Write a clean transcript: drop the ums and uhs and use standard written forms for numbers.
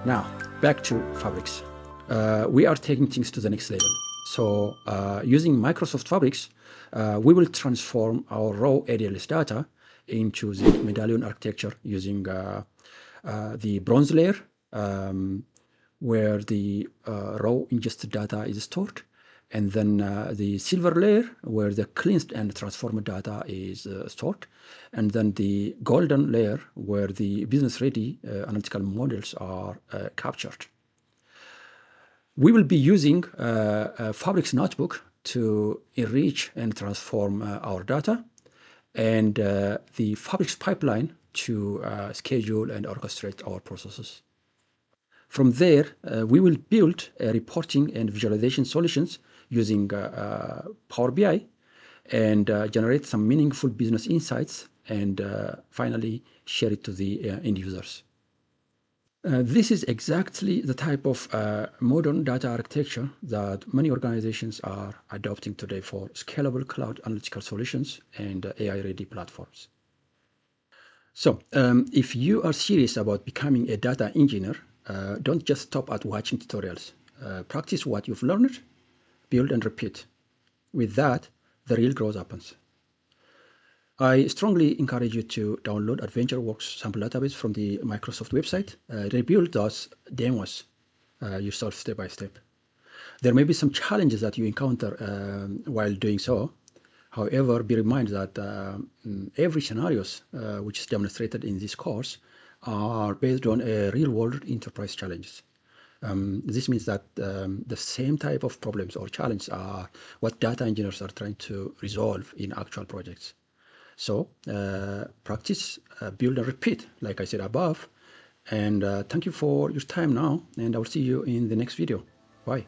Now, back to Fabrics. We are taking things to the next level. So using Microsoft Fabrics, we will transform our raw ADLS data into the Medallion architecture using the bronze layer, where the raw ingested data is stored, and then the silver layer, where the cleansed and transformed data is stored, and then the golden layer, where the business-ready analytical models are captured. We will be using a Fabrics notebook to enrich and transform our data, and the Fabrics pipeline to schedule and orchestrate our processes. From there, we will build reporting and visualization solutions using Power BI and generate some meaningful business insights, and finally share it to the end users. This is exactly the type of modern data architecture that many organizations are adopting today for scalable cloud analytical solutions and AI-ready platforms. So if you are serious about becoming a data engineer, don't just stop at watching tutorials. Practice what you've learned, build and repeat. With that, the real growth happens. I strongly encourage you to download AdventureWorks sample database from the Microsoft website. Rebuild those demos yourself step by step. There may be some challenges that you encounter while doing so. However, be reminded that every scenarios which is demonstrated in this course are based on a real-world enterprise challenges. This means that the same type of problems or challenges are what data engineers are trying to resolve in actual projects. So practice, build and repeat, like I said above. And thank you for your time now, and I will see you in the next video. Bye.